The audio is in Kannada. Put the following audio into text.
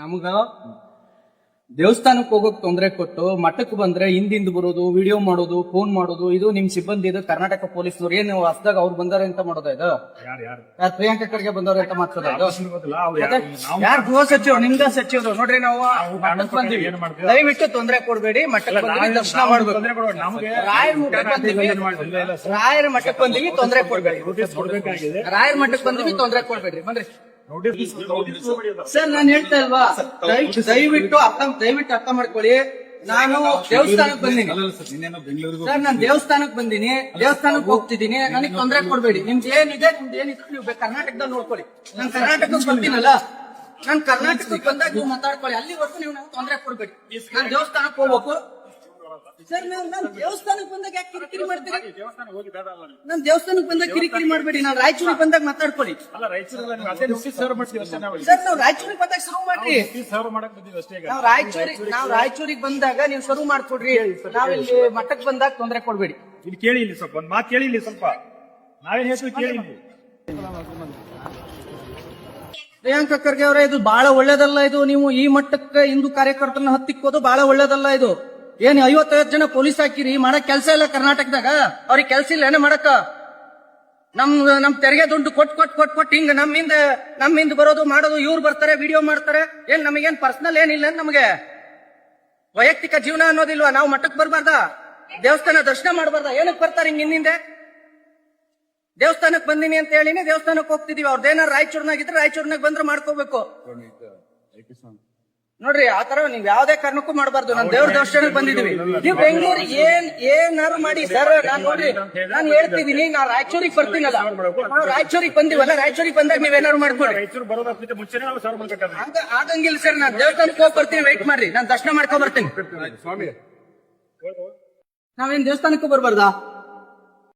ನಮಗ ದೇವಸ್ಥಾನಕ್ಕೆ ಹೋಗೋಕ್ ತೊಂದರೆ ಕೊಟ್ಟು ಮಠಕ್ಕೆ ಬಂದ್ರೆ ಹಿಂದಿಂದ ಬರೋದು, ವಿಡಿಯೋ ಮಾಡೋದು, ಫೋನ್ ಮಾಡೋದು, ಇದು ನಿಮ್ ಸಿಬ್ಬಂದಿ ಇದು ಕರ್ನಾಟಕ ಪೊಲೀಸ್ನವ್ರು ಏನು ಹೊಸದಾಗ ಅವ್ರು ಬಂದಾರೆ ಅಂತ ಮಾಡೋದ ಇದು? ಯಾರು ಪ್ರಿಯಾಂಕಾ ಖರ್ಗೆ ಬಂದವ್ರೆ ಅಂತ ಮಾಡ್ತದ ಇದು? ಯಾರು ಗೃಹ ಸಚಿವರು, ನಿಮ್ದ ಸಚಿವರು ನೋಡ್ರಿ. ನಾವು ಮಠಕ್ಕೆ ಬಂದಿವಿ, ದಯವಿಟ್ಟು ತೊಂದರೆ ಕೊಡ್ಬೇಡಿ. ಮಠಕ್ಕೆ ಬಂದಿವಿ, ದರ್ಶನ ಮಾಡ್ಬೇಕು. ರಾಯರ ಮಠಕ್ಕೆ ಬಂದಿವಿ, ರಾಯರ ಮಠಕ್ಕೆ ಬಂದಿವಿ, ತೊಂದರೆ ಕೊಡ್ಬೇಡಿ. ರಾಯರ ಮಠಕ್ಕೆ ಬಂದಿವಿ, ತೊಂದರೆ ಕೊಡ್ಬೇಡ್ರಿ. ಬನ್ರಿ ಸರ್, ನಾನು ಹೇಳ್ತಾ ಇಲ್ವಾ, ದಯವಿಟ್ಟು ಅರ್ಥ ಮಾಡ್ಕೊಳ್ಳಿ. ನಾನು ದೇವಸ್ಥಾನಕ್ಕೆ ಬಂದೀನಿ ಸರ್, ನಾನು ದೇವಸ್ಥಾನಕ್ಕೆ ಬಂದೀನಿ, ದೇವಸ್ಥಾನಕ್ಕೆ ಹೋಗ್ತಿದ್ದೀನಿ. ನನಗೆ ತೊಂದರೆ ಕೊಡ್ಬೇಡಿ. ನಿಮ್ದು ಏನಿದೆ ನೀವು ಕರ್ನಾಟಕದಲ್ಲಿ ನೋಡ್ಕೊಳ್ಳಿ. ನಾನು ಕರ್ನಾಟಕಕ್ಕೆ ಬರ್ತೀನಲ್ಲ, ನಾನು ಕರ್ನಾಟಕಕ್ಕೆ ಬಂದಾಗ ನೀವು ಮಾತಾಡ್ಕೊಳ್ಳಿ. ಅಲ್ಲಿವರೆಗೂ ನೀವು ನನಗೆ ತೊಂದರೆ ಕೊಡ್ಬೇಡಿ. ನಾನು ದೇವಸ್ಥಾನಕ್ಕೆ ಹೋಗ್ಬೇಕು ಸರ್. ನಾನು ದೇವಸ್ಥಾನಕ್ಕೆ ಬಂದಾಗ ಯಾಕೆ ಕಿರಿಕಿರಿ ಮಾಡ್ತೀರಿ? ನಾನು ದೇವಸ್ಥಾನಕ್ಕೆ ಬಂದಾಗ ಕಿರಿಕಿರಿ ಮಾಡ್ಬೇಡಿ. ನಾನು ರಾಯಚೂರಿಗೆ ಬಂದಾಗ ಮಾತಾಡ್ಕೊಳ್ಳಿ ಸರ್. ನಾವು ರಾಯಚೂರಿಗೆ ಬಂದಾಗ ಶುರು ಮಾಡ್ರಿ. ನಾವು ರಾಯಚೂರಿಗೆ ಬಂದಾಗ ನೀವು ಶುರು ಮಾಡ್ಕೊಡ್ರಿ. ನಾವಿಲ್ಲಿ ಮಠಕ್ಕೆ ಬಂದಾಗ ತೊಂದರೆ ಕೊಡ್ಬೇಡಿ. ಇಲ್ಲಿ ಕೇಳಿ, ಇಲ್ಲಿ ಸ್ವಲ್ಪ ಒಂದು ಮಾತು ಕೇಳಿ, ಇಲ್ಲಿ ಸ್ವಲ್ಪ ನಾವೇನ್ ಹೇಳ್ತೀವಿ ಕೇಳಿ. ಪ್ರಿಯಾಂಕಾ ಖರ್ಗೆ ಅವರೇ, ಇದು ಬಹಳ ಒಳ್ಳೇದಲ್ಲ. ಇದು ನೀವು ಈ ಮಟ್ಟಕ್ಕೆ ಹಿಂದೂ ಕಾರ್ಯಕರ್ತರನ್ನ ಹತ್ತಿಕ್ಕೋದು ಬಹಳ ಒಳ್ಳೇದಲ್ಲ. ಇದು ಏನ್ 50 ಜನ ಪೊಲೀಸ್ ಹಾಕಿರಿ, ಮಾಡಕ್ ಕೆಲಸ ಇಲ್ಲ ಕರ್ನಾಟಕದಾಗ. ಅವ್ರಿಗೆ ಕೆಲಸ ಇಲ್ಲ ಏನೇ ಮಾಡಕ್ಕ? ನಮ್ ತೆರಿಗೆ ದುಡ್ಡು ಕೊಟ್ಟು ಹಿಂಗ ನಮ್ಮಿಂದ ಬರೋದು ಮಾಡೋದು, ಇವ್ರು ಬರ್ತಾರೆ ವಿಡಿಯೋ ಮಾಡ್ತಾರೆ. ಏನ್ ನಮಗೇನ್ ಪರ್ಸನಲ್ ಏನಿಲ್ಲ, ನಮಗೆ ವೈಯಕ್ತಿಕ ಜೀವನ ಅನ್ನೋದಿಲ್ವಾ? ನಾವು ಮಠಕ್ಕೆ ಬರ್ಬಾರ್ದ? ದೇವಸ್ಥಾನ ದರ್ಶನ ಮಾಡಬಾರ್ದ? ಏನಕ್ಕೆ ಬರ್ತಾರೆ ಹಿಂದೆ? ದೇವಸ್ಥಾನಕ್ಕೆ ಬಂದಿನಿ ಅಂತ ಹೇಳಿನಿ, ದೇವಸ್ಥಾನಕ್ಕೆ ಹೋಗ್ತಿದೀವಿ. ಅವ್ರದ್ದೇನಾರು ರಾಯಚೂರ್ನಾಗಿದ್ರೆ ರಾಯಚೂರ್ನಾಗ ಬಂದ್ರೆ ಮಾಡ್ಕೋಬೇಕು ನೋಡ್ರಿ. ಆತರ ನೀವ್ ಯಾವ್ದೇ ಕಾರಣಕ್ಕೂ ಮಾಡಬಾರ್ದು. ನಾನು ದೇವ್ರ ದರ್ಶನಕ್ಕೆ ಬಂದಿದೀವಿ. ನೀವು ಬೆಂಗಳೂರು ಏನಾರು ಮಾಡಿ ಸರ್. ನಾನ್ ನೋಡ್ರಿ, ನಾನು ಹೇಳ್ತಿದೀನಿ, ನಾ ರಾಯಚೂರಿಗೆ ಬರ್ತೀನಲ್ಲ, ನಾವು ರಾಯಚೂರಿಗೆ ಬಂದಿವಲ್ಲ, ರಾಯಚೂರಿಗೆ ಬಂದಾಗ ನೀವೇನಾರು ಮಾಡ್ಕೊಡಿ. ಆಗಂಗಿಲ್ಲ ಸರ್. ನಾನು ದೇವಸ್ಥಾನಕ್ಕೆ ಹೋಗಿ ಬರ್ತೀನಿ, ವೆಯ್ಟ್ ಮಾಡ್ರಿ. ನಾನು ದರ್ಶನ ಮಾಡ್ಕೊಂಡ್ ಬರ್ತೀನಿ. ನಾವೇನ್ ದೇವಸ್ಥಾನಕ್ಕೂ ಬರ್ಬಾರ್ದಾ?